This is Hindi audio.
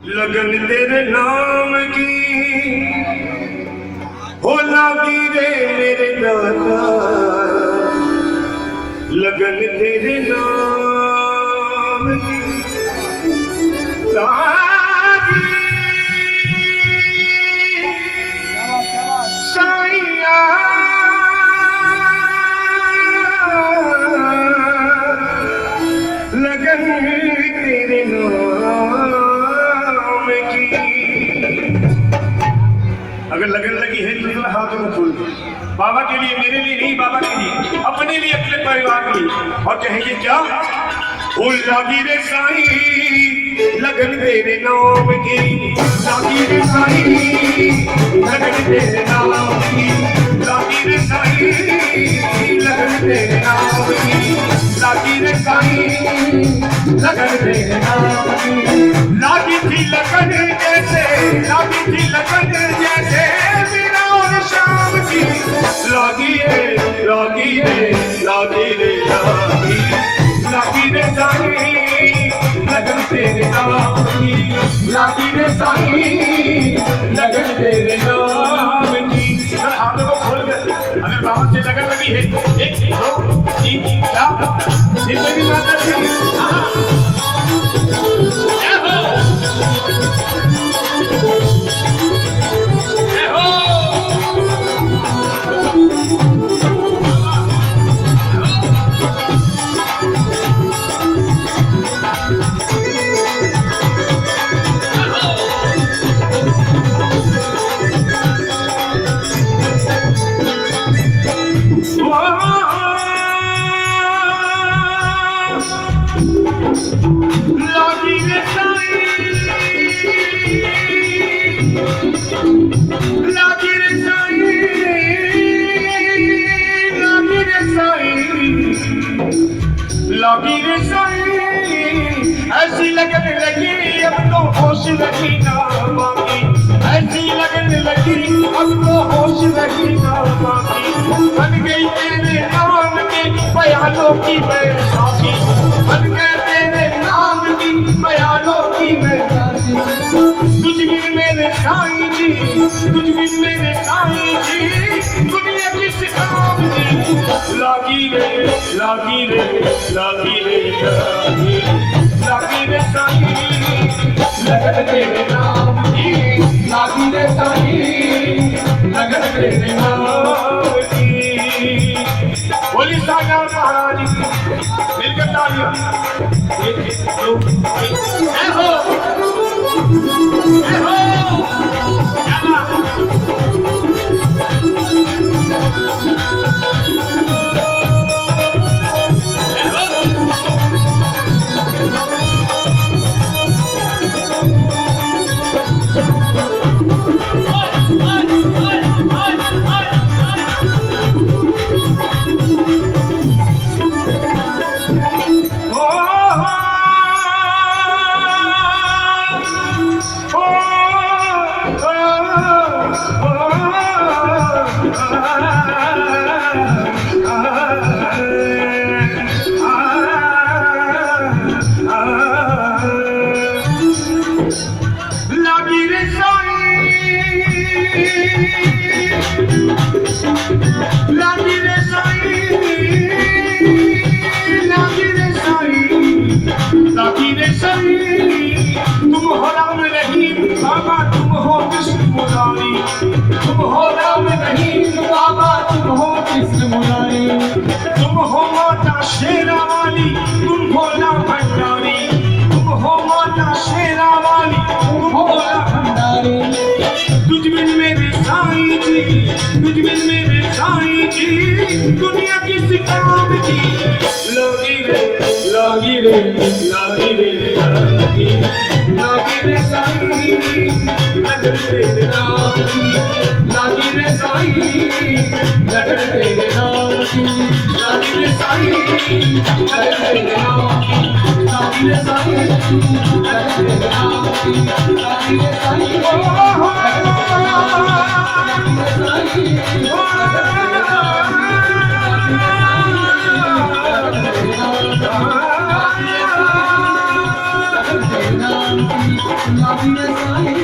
लगन तेरे नाम की हो लागी रे मेरे दादा, लगन तेरे नाम की लागी साईया, लगन तेरे नाम की। अगर लगन लगी है तो हाथों में खोल दो, बाबा के लिए, मेरे लिए नहीं, बाबा के लिए, अपने लिए, अपने परिवार के लिए, और कहेंगे क्या? ओ लागी रे साईं लगन तेरे नाम की, लागी रे साईं लगन तेरे नाम की, लागी रे साईं लगन तेरे नाम की, लागी रे साईं लगन तेरे नाम की। लागी थी लगन जैसे, लागी थी लगन जैसे मेरा और शाम की, लागी रे लागी रे लागी रे लागी, लागी रे साईं लगन तेरे नाम की, लागी रे साईं लगन तेरे नाम की। आप लोगों को खोल कर अगर बाबा से लगन लगी है, 1 2 3 4 जिंदगी माता की लागी रे साईं, लागी रे साईं, लागी रे साईं, लागी रे साईं, ऐसी लगन लगी अब तो होश लगी ना बाकी, ऐसी लगन लगी अब तो होश लगी ना बाकी, बन गई तेरे नाम के बयानों की बैसाखी, बन गए तेरे नाम की बयानों की बैसाखी। तुझ बिन मेरे साईं जी, तुझ बिन मेरे साईं जी, दुनिया किस काम की, लागी रे लागी रे लागी रे लागी, लागी रे साईं लगन तेरे नाम की, लागी रे साईं लगन तेरे नाम की। बोली सागर महाराज की, मिलकर तालियां। 1 2 3 जय हो जय हो। लागी रे साईं, लागी रे साईं, लागी रे साईं, लागी रे साईं, तुम हो राम रहीम बाबा, तुम हो कृष्ण मुरारी, तुम हो राम रहीम बाबा, तुम हो कृष्ण मुरारी, तुम हो माता शेरा वाली, तुम हो ना भंडारी, तुम हो माता शेरा वाली, तुम हो ना भंडारी। तुझ बिन मेरे साईं जी, तुझ बिन मेरे साईं जी, दुनिया किस काम की, लागी रे लागी रे लागी रे लागी, लागी रे साईं लगन तेरे नाम की, लागी रे साईं लगन तेरे नाम की, लागी रे साईं लगन तेरे नाम की, लागी रे साईं लगन तेरे नाम की, लागी रे साईं हो लागी साई